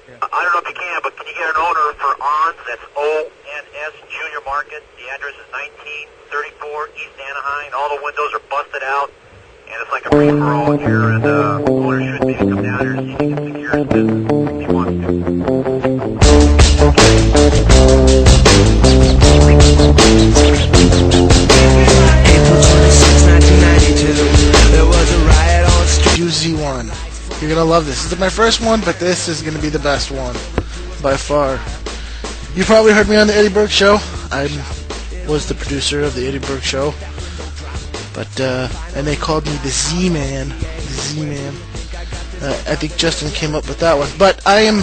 I don't know if you can, but can you get an owner for ONS? That's ONS Junior Market. The address is 1934 East Anaheim. All the windows are busted out, and it's like a free-for-all here, and owner should maybe come down here to see if he can secure his business if he wants to. April 26, 1992, there was a riot on UZ1. You're gonna love this. This is my first one, but this is gonna be the best one by far. You probably heard me on the Eddie Burke Show. I was the producer of the Eddie Burke Show, but and they called me the Z-Man. The Z-Man. I think Justin came up with that one, but I am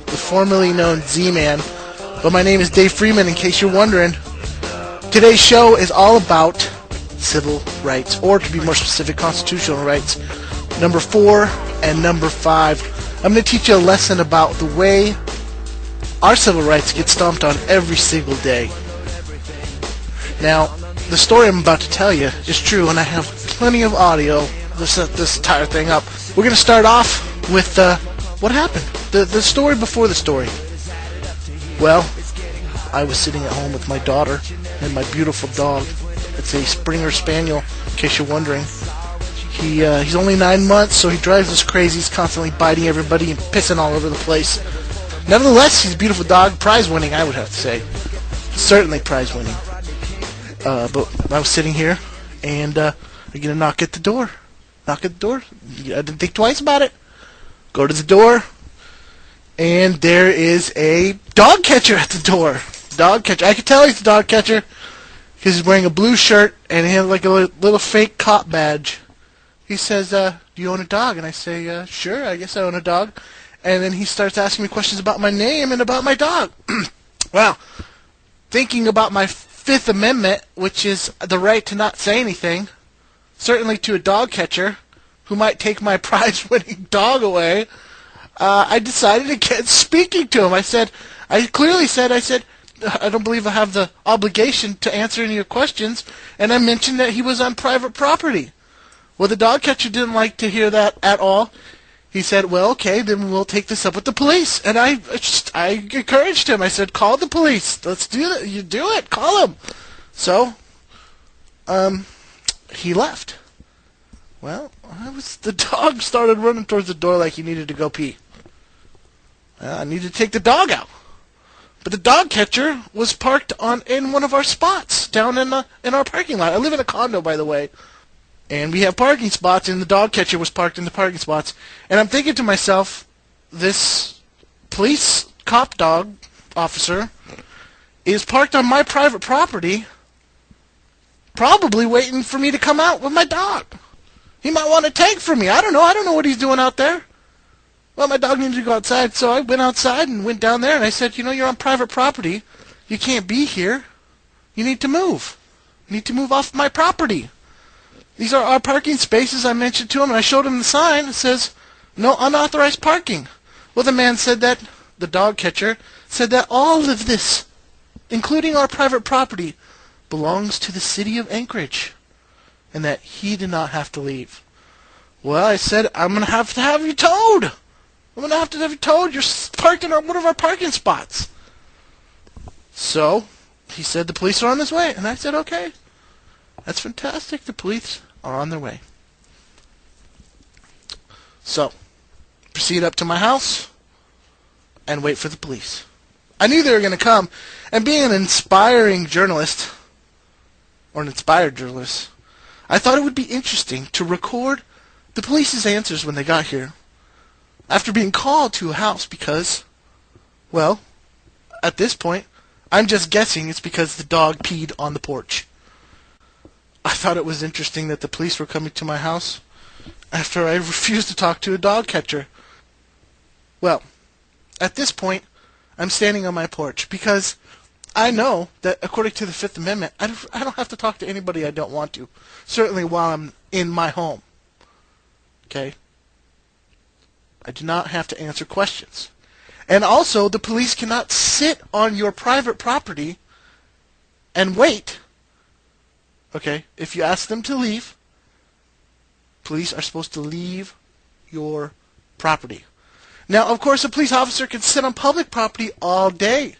the formerly known Z-Man. But my name is Dave Freeman. In case you're wondering, today's show is all about civil rights, or to be more specific, constitutional rights. Number 4 and number 5. I'm going to teach you a lesson about the way our civil rights get stomped on every single day. Now, the story I'm about to tell you is true, and I have plenty of audio to set this entire thing up. We're going to start off with what happened, the story before the story. Well, I was sitting at home with my daughter and my beautiful dog. It's a Springer Spaniel, in case you're wondering. He's only 9 months, so he drives us crazy. He's constantly biting everybody and pissing all over the place. Nevertheless, he's a beautiful dog. Prize-winning, I would have to say. Certainly prize-winning. But I was sitting here, and I'm going to knock at the door. Knock at the door. I didn't think twice about it. Go to the door, and there is a dog catcher at the door. Dog catcher. I can tell he's a dog catcher because he's wearing a blue shirt, and he has like a little fake cop badge. He says, do you own a dog? And I say, sure, I guess I own a dog. And then he starts asking me questions about my name and about my dog. Well, thinking about my Fifth Amendment, which is the right to not say anything, certainly to a dog catcher who might take my prize-winning dog away, I decided against speaking to him. I clearly said, I don't believe I have the obligation to answer any of your questions, and I mentioned that he was on private property. Well, the dog catcher didn't like to hear that at all. He said, well, okay, then we'll take this up with the police. And I encouraged him. I said, call the police. Let's do that. You do it. Call them. So, he left. Well, the dog started running towards the door like he needed to go pee. I needed to take the dog out. But the dog catcher was parked in one of our spots down in our parking lot. I live in a condo, by the way. And we have parking spots, and the dog catcher was parked in the parking spots. And I'm thinking to myself, this police cop dog officer is parked on my private property, probably waiting for me to come out with my dog. He might want to take from me. I don't know what he's doing out there. Well, my dog needed to go outside, so I went outside and went down there, and I said, you're on private property. You can't be here. You need to move. You need to move off my property. These are our parking spaces. I mentioned to him, and I showed him the sign. It says, no unauthorized parking. Well, the man said that, the dog catcher, said that all of this, including our private property, belongs to the city of Anchorage, and that he did not have to leave. Well, I said, I'm going to have you towed. I'm going to have you towed. You're parked in one of our parking spots. So, he said the police are on their way, and I said, okay. That's fantastic. The police are on their way. So, proceed up to my house and wait for the police. I knew they were going to come, and being an inspiring journalist, or an inspired journalist, I thought it would be interesting to record the police's answers when they got here, after being called to a house because, well, at this point, I'm just guessing it's because the dog peed on the porch. I thought it was interesting that the police were coming to my house after I refused to talk to a dog catcher. Well, at this point, I'm standing on my porch because I know that according to the Fifth Amendment, I don't have to talk to anybody I don't want to, certainly while I'm in my home. Okay? I do not have to answer questions. And also, the police cannot sit on your private property and wait. Okay, if you ask them to leave, police are supposed to leave your property. Now, of course, a police officer can sit on public property all day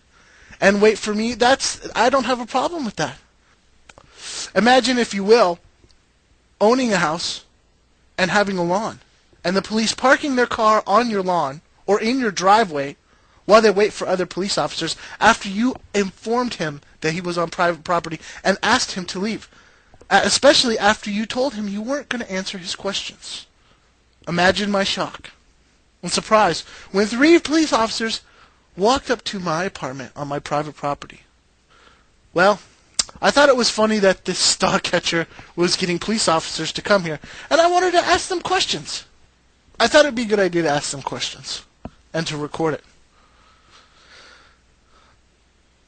and wait for me. I don't have a problem with that. Imagine, if you will, owning a house and having a lawn, and the police parking their car on your lawn or in your driveway while they wait for other police officers after you informed him that he was on private property and asked him to leave, especially after you told him you weren't going to answer his questions. Imagine my shock and surprise when 3 police officers walked up to my apartment on my private property. Well, I thought it was funny that this dog catcher was getting police officers to come here, and I wanted to ask them questions. I thought it'd be a good idea to ask them questions and to record it.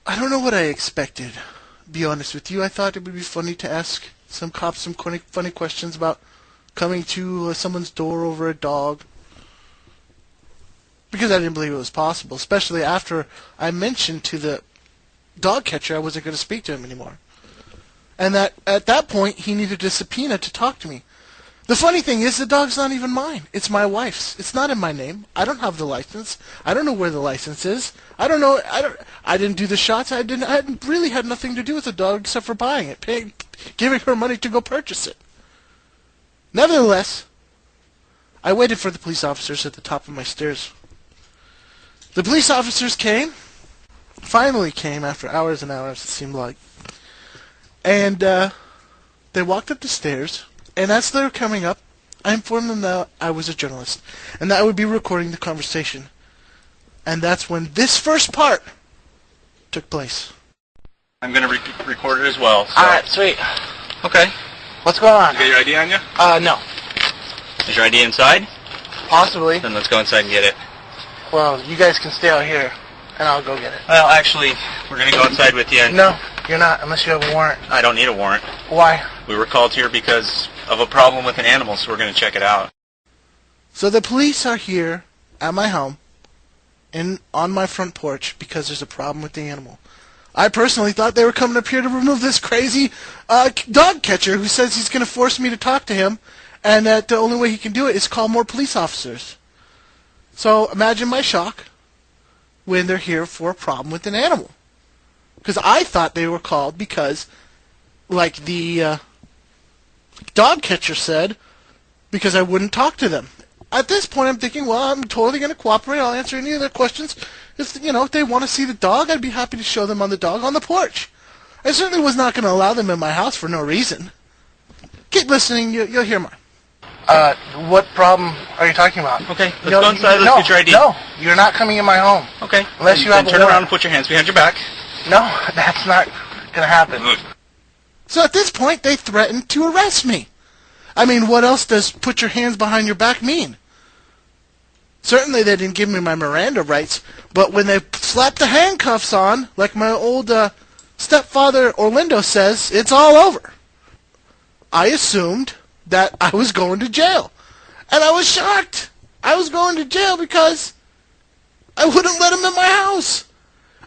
I don't know what I expected, to be honest with you. I thought it would be funny to ask some cops some funny questions about coming to someone's door over a dog, because I didn't believe it was possible, especially after I mentioned to the dog catcher I wasn't going to speak to him anymore. And that at that point, he needed a subpoena to talk to me. The funny thing is, the dog's not even mine. It's my wife's. It's not in my name. I don't have the license. I don't know where the license is. I don't know. I didn't do the shots. I really had nothing to do with the dog except for buying it, giving her money to go purchase it. Nevertheless, I waited for the police officers at the top of my stairs. The police officers finally came after hours and hours, it seemed like. And they walked up the stairs, and as they were coming up, I informed them that I was a journalist, and that I would be recording the conversation. And that's when this first part took place. I'm going to record it as well. So. Alright, sweet. Okay. What's going on? You got your ID on you? No. Is your ID inside? Possibly. Then let's go inside and get it. Well, you guys can stay out here, and I'll go get it. Well, actually, we're going to go inside with you. And No, you're not, unless you have a warrant. I don't need a warrant. Why? We were called here because of a problem with an animal, so we're going to check it out. So the police are here at my home, on my front porch, because there's a problem with the animal. I personally thought they were coming up here to remove this crazy dog catcher who says he's going to force me to talk to him, and that the only way he can do it is call more police officers. So imagine my shock when they're here for a problem with an animal. Because I thought they were called because, like the dog catcher said, because I wouldn't talk to them. At this point, I'm thinking, well, I'm totally going to cooperate. I'll answer any of their questions. If they want to see the dog, I'd be happy to show them the dog on the porch. I certainly was not going to allow them in my house for no reason. Keep listening. You'll hear more. What problem are you talking about? Okay, let's go inside. Let's get your ID. No, you're not coming in my home. Okay. Unless you have a turn warrant. around and put your hands behind your back. No, that's not going to happen. So at this point, they threatened to arrest me. I mean, what else does put your hands behind your back mean? Certainly they didn't give me my Miranda rights, but when they slapped the handcuffs on, like my old stepfather Orlando says, it's all over. I assumed that I was going to jail. And I was shocked. I was going to jail because I wouldn't let him in my house.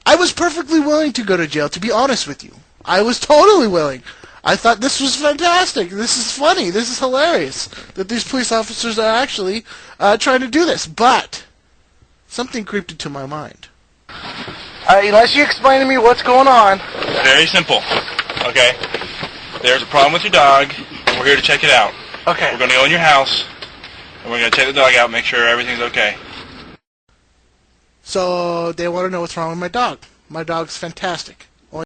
I was perfectly willing to go to jail, to be honest with you. I was totally willing. I thought this was fantastic. This is funny. This is hilarious that these police officers are actually trying to do this. But something creeped into my mind. Unless you explain to me what's going on. Very simple. Okay. There's a problem with your dog. We're here to check it out. Okay. We're going to go in your house, and we're going to check the dog out and make sure everything's okay. So they want to know what's wrong with my dog. My dog's fantastic.